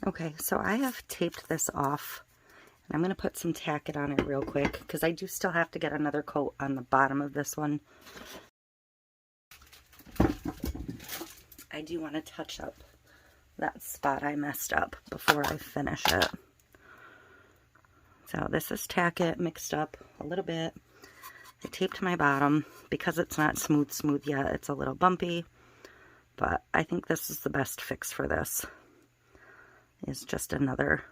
Okay, so I have taped this off. And I'm going to put some tacket on it real quick because I do still have to get another coat on the bottom of this one. I do want to touch up that spot I messed up before I finish it. So this is tacket mixed up a little bit. I taped my bottom because it's not smooth yet. It's a little bumpy, but I think this is the best fix for this. Is just another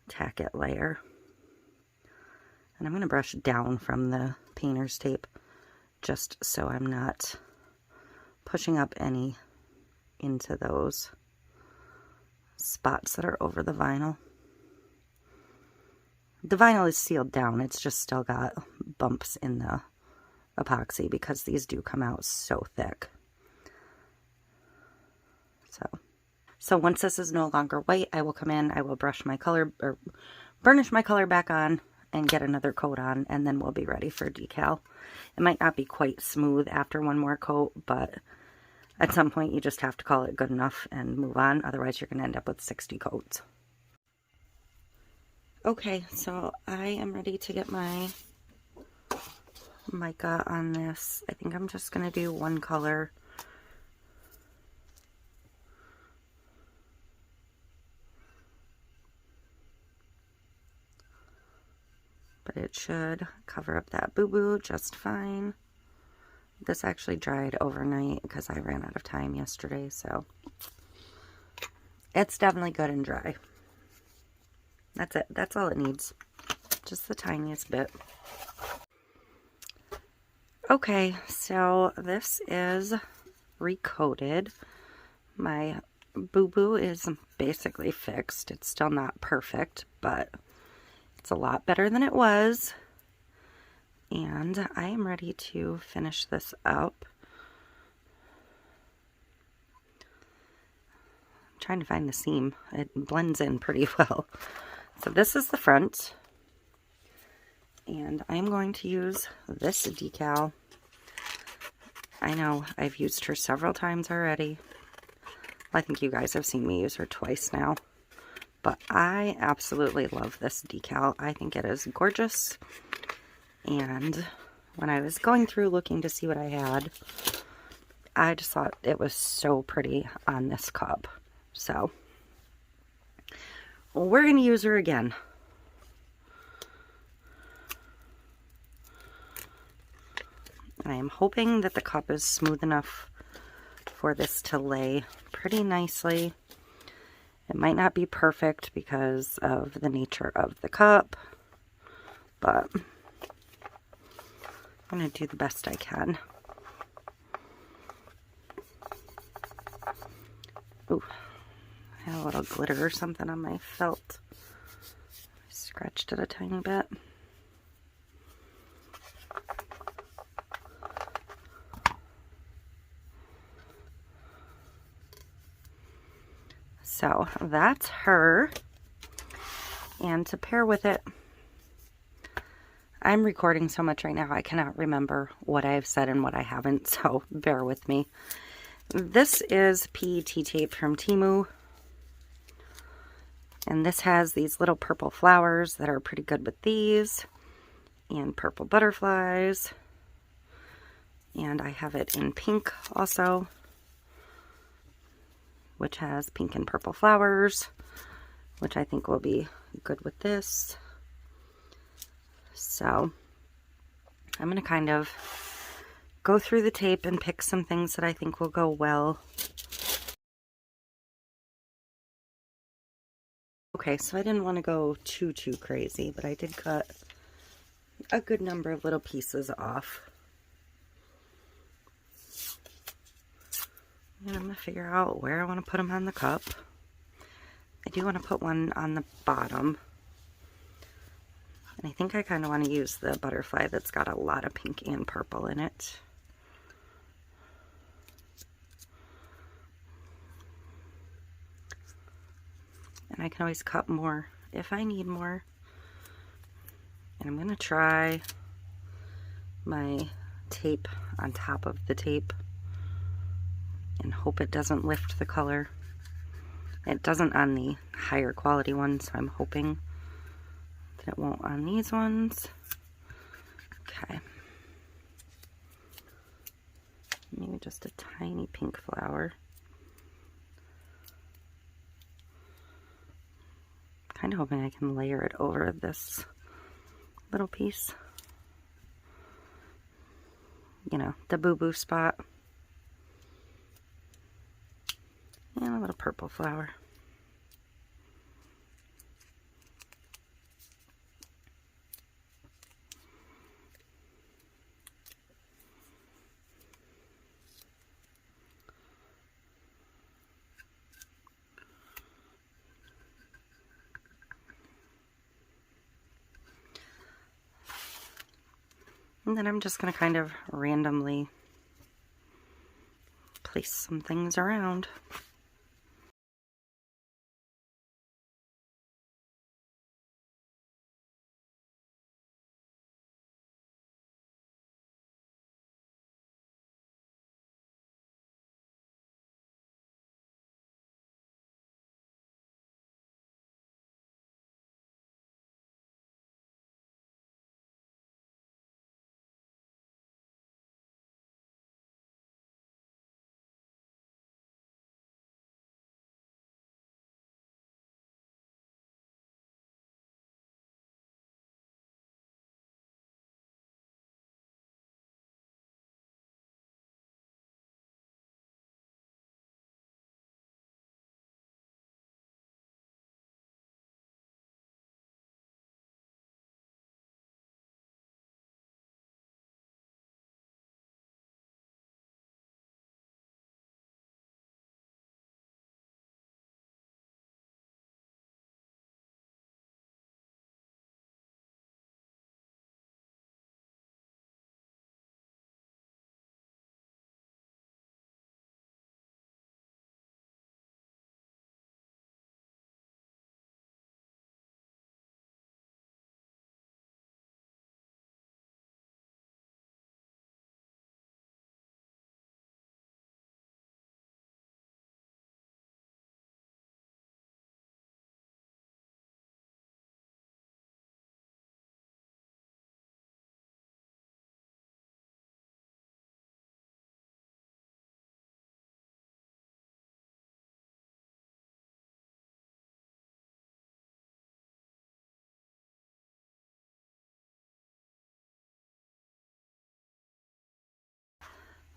tacket layer. And I'm going to brush down from the painter's tape just so I'm not pushing up any into those spots that are over the vinyl. The vinyl is sealed down, it's just still got bumps in the epoxy because these do come out so thick. So once this is no longer white, I will come in, I will brush my color, or burnish my color back on and get another coat on, and then we'll be ready for decal. It might not be quite smooth after one more coat, but at some point you just have to call it good enough and move on, otherwise you're going to end up with 60 coats. Okay, so I am ready to get my mica on this. I think I'm just going to do one color. But it should cover up that boo-boo just fine. This actually dried overnight because I ran out of time yesterday, so it's definitely good and dry. That's it. That's all it needs. Just the tiniest bit. Okay, so this is recoated. My boo-boo is basically fixed. It's still not perfect, but it's a lot better than it was, and I am ready to finish this up. I'm trying to find the seam. It blends in pretty well. So this is the front, and I'm going to use this decal. I know I've used her several times already. I think you guys have seen me use her twice now. But I absolutely love this decal. I think it is gorgeous. And when I was going through looking to see what I had, I just thought it was so pretty on this cup. So we're going to use her again. I am hoping that the cup is smooth enough for this to lay pretty nicely. It might not be perfect because of the nature of the cup, but I'm going to do the best I can. Ooh, I had a little glitter or something on my felt. I scratched it a tiny bit. So that's her, and to pair with it, I'm recording so much right now I cannot remember what I've said and what I haven't, so bear with me. This is PET tape from TEMU, and this has these little purple flowers that are pretty good with these, and purple butterflies, and I have it in pink also, which has pink and purple flowers, which I think will be good with this. So I'm going to kind of go through the tape and pick some things that I think will go well. Okay, so I didn't want to go too crazy, but I did cut a good number of little pieces off. And I'm going to figure out where I want to put them on the cup. I do want to put one on the bottom. And I think I kind of want to use the butterfly that's got a lot of pink and purple in it. And I can always cut more if I need more. And I'm going to try my tape on top of the tape and hope it doesn't lift the color. It doesn't on the higher quality ones, so I'm hoping that it won't on these ones. Okay. Maybe just a tiny pink flower. Kind of hoping I can layer it over this little piece. You know, the boo-boo spot. And a little purple flower. And then I'm just going to kind of randomly place some things around.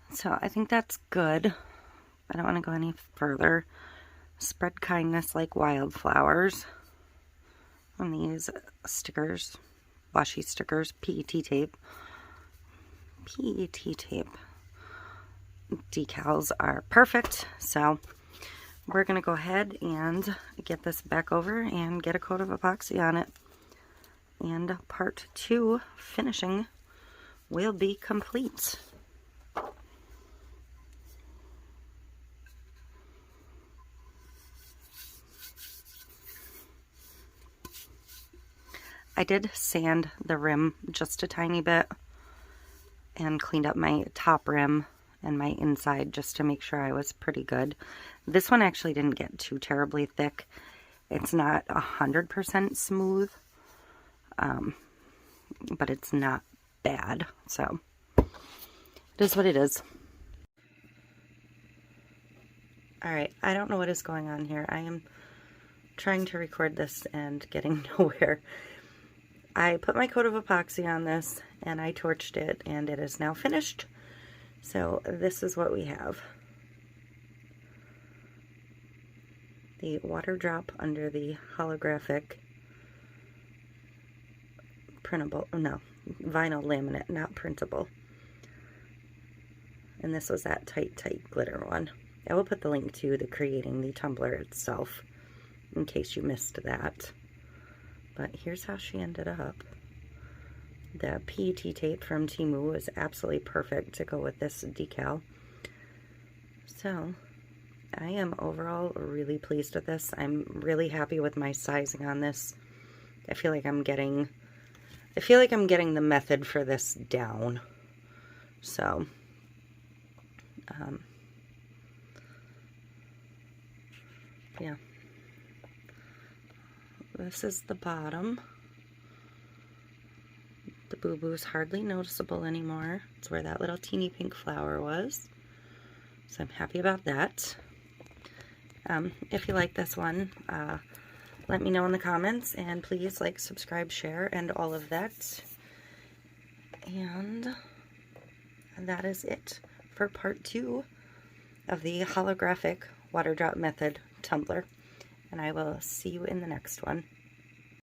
So I think that's good. I don't want to go any further. Spread kindness like wildflowers on these stickers, washi stickers, PET tape. PET tape decals are perfect, so we're going to go ahead and get this back over and get a coat of epoxy on it. And part 2, finishing, will be complete. I did sand the rim just a tiny bit and cleaned up my top rim and my inside just to make sure I was pretty good. This one actually didn't get too terribly thick. It's not 100% smooth, but it's not bad. So it is what it is. Alright, I don't know what is going on here. I am trying to record this and getting nowhere. I put my coat of epoxy on this and I torched it and it is now finished. So this is what we have. The water drop under the holographic printable, no, vinyl laminate, not printable. And this was that tight glitter one. I will put the link to the creating the tumbler itself in case you missed that. But here's how she ended up. The PET tape from TEMU is absolutely perfect to go with this decal. So I am overall really pleased with this. I'm really happy with my sizing on this. I feel like I'm getting the method for this down. So yeah, this is the bottom. The boo-boo's hardly noticeable anymore. It's where that little teeny pink flower was. So I'm happy about that. If you like this one, let me know in the comments, and please like, subscribe, share, and all of that. And that is it for part 2 of the holographic water drop method tumbler. And I will see you in the next one.